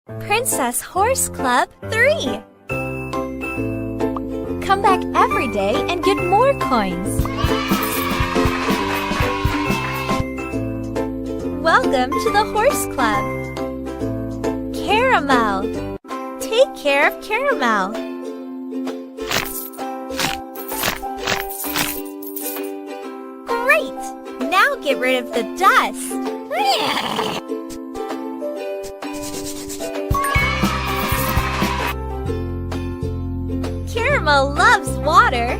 Princess Horse Club 3. Come back every day and get more coins. Welcome to the Horse Club. Caramel. Take care of Caramel. Great! Now get rid of the dust. Caramel loves water.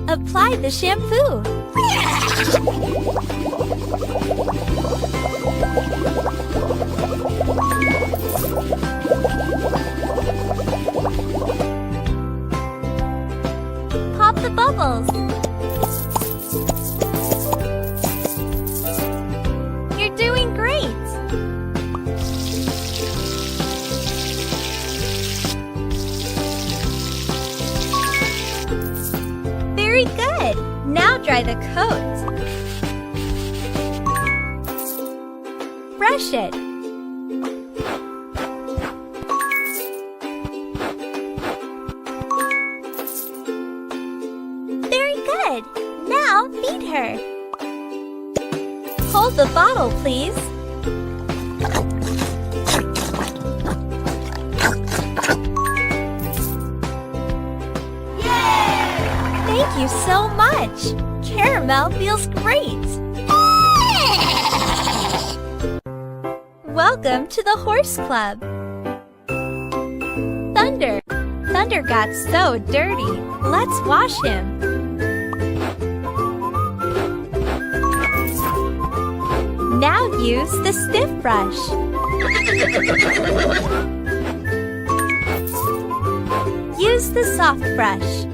Apply the shampoo. Pop the bubbles. You're doing great. Very good. Now dry the coat. Brush it. Very good. Now feed her. Hold the bottle, please. Thank you so much. Caramel feels great. Welcome to the Horse Club. Thunder. Thunder got so dirty. Let's wash him. Now use the stiff brush. Use the soft brush.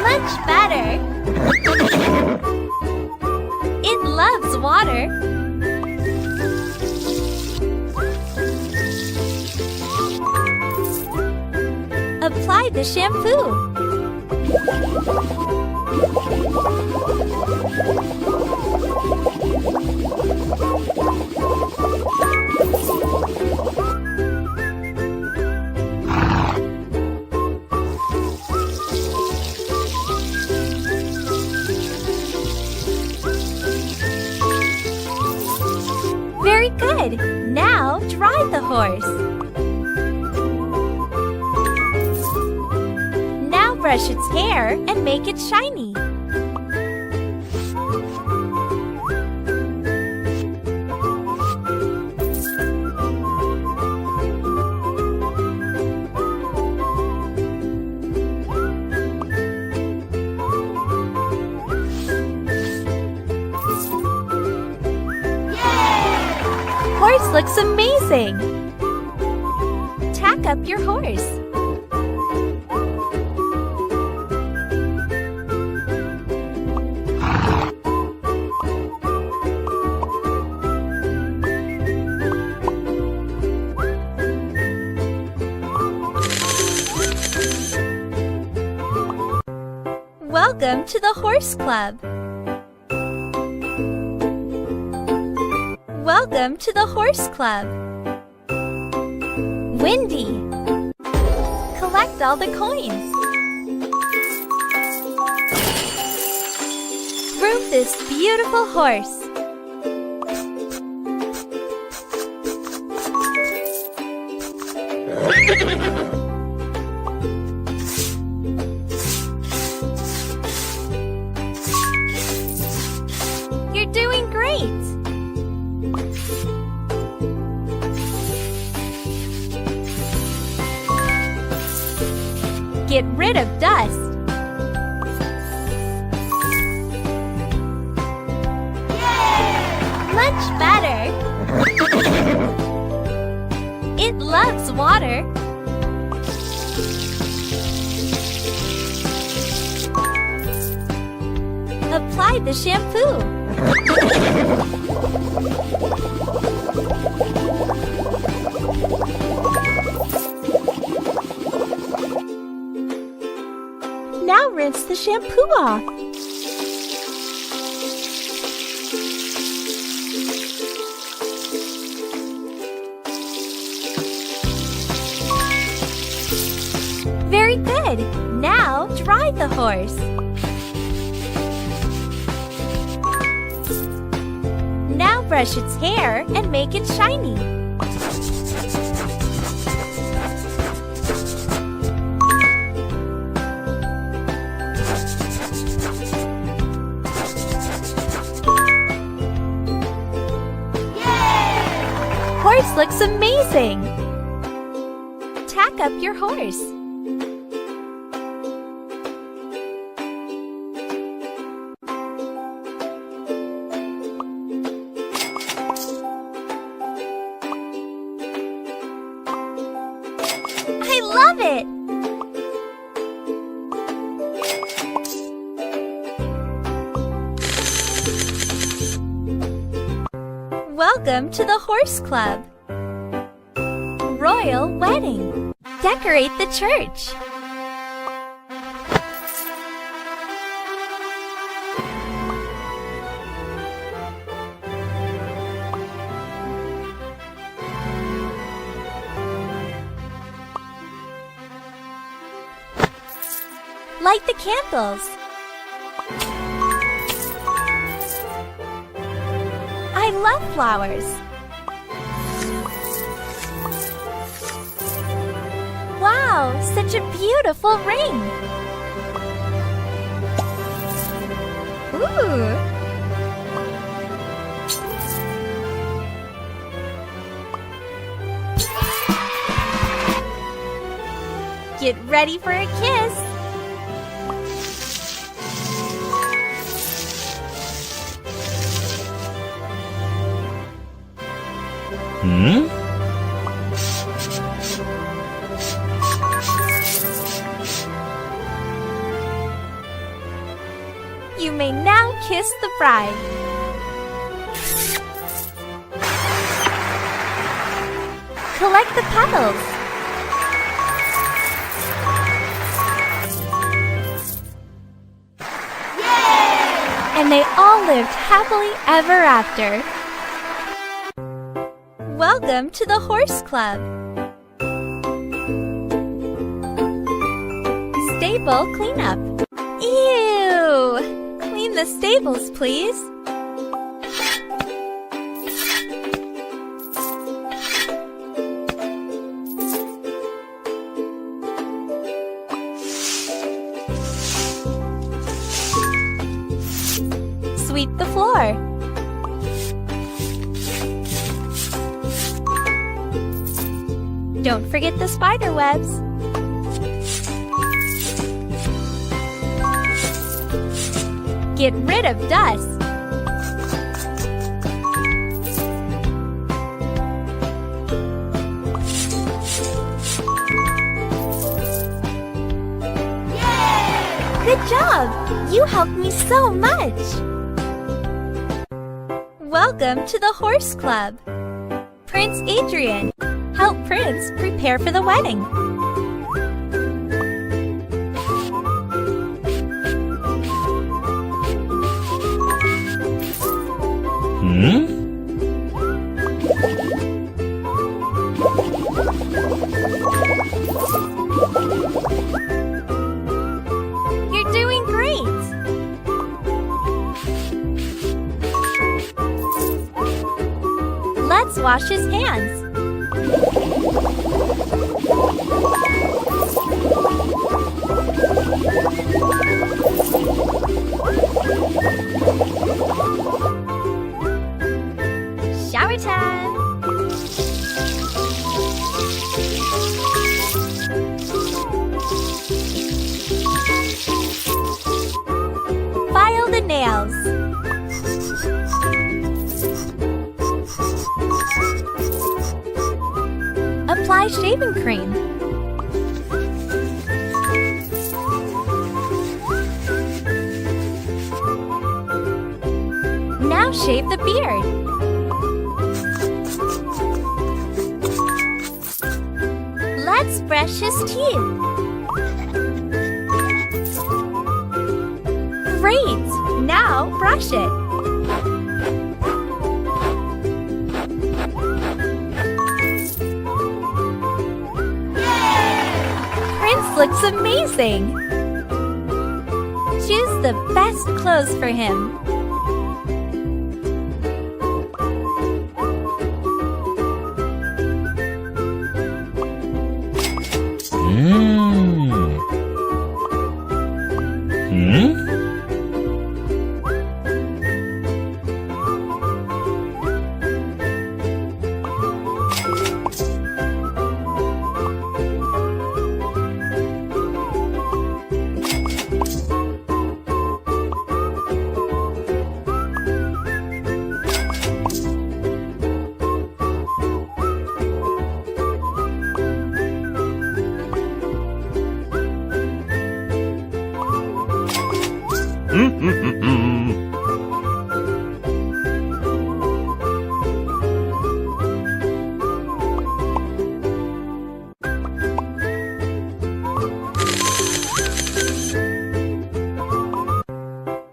Much better. It loves water. Apply the shampoo. Very good. Now dry the horse. Now brush its hair and make it shiny. Horse looks amazing! Tack up your horse. Welcome to the Horse Club. Welcome to the Horse Club. Windy. Collect all the coins. Groom this beautiful horse. You're doing great. Get rid of dust. Much better. It loves water. Apply the shampoo. the shampoo off. Very good. Now dry the horse. Now brush its hair and make it shiny. Horse looks amazing! Tack up your horse. I love it! Welcome to the Horse Club. Royal Wedding. Decorate the church. Light the candles. I love flowers. Wow, such a beautiful ring. Ooh. Get ready for a kiss. You may now kiss the bride. Collect the petals. Yay! And they all lived happily ever after. Welcome to the Horse Club. Stable cleanup. Ew! Clean the stables, please. Sweep the floor. Don't forget the spider webs. Get rid of dust. Yay! Good job! You helped me so much! Welcome to the Horse Club. Prince Adrian, help Prince prepare for the wedding. You're doing great! Let's wash his hands. Shower time! File the nails. Apply shaving cream. Now shave the beard. Let's brush his teeth. Great! Now brush it. Prince looks amazing! Choose the best clothes for him.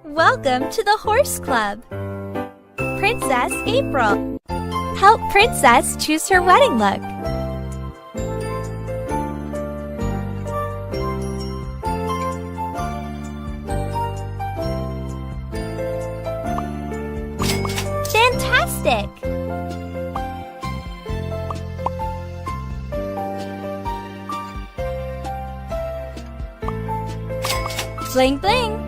Welcome to the Horse Club. Princess April. Help Princess choose her wedding look. Fantastic! Bling bling!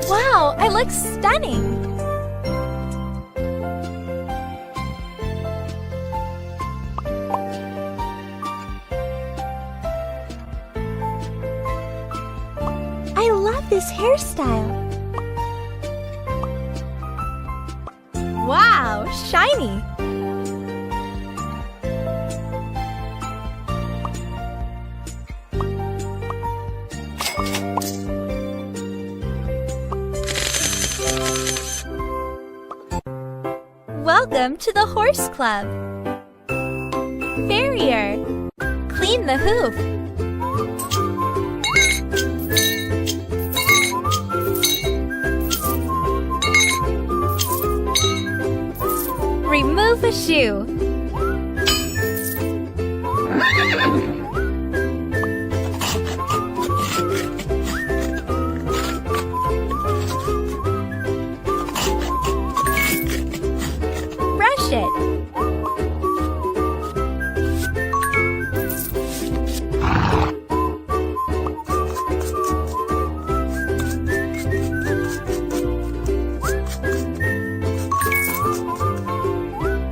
Wow, I look stunning! I love this hairstyle! Wow, shiny! Welcome to the Horse Club. Farrier. Clean the hoof. Remove a shoe. Brush it.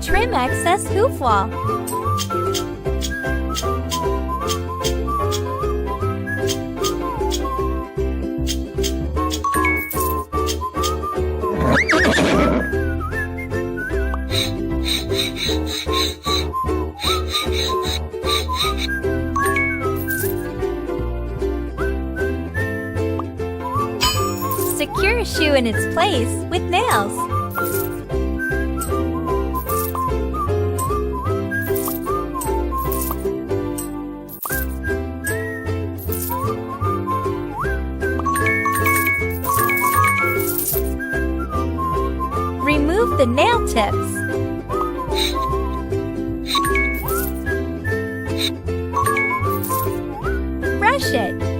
Trim excess hoof wall. Secure a shoe in its place with nails. Remove the nail tips. Brush it.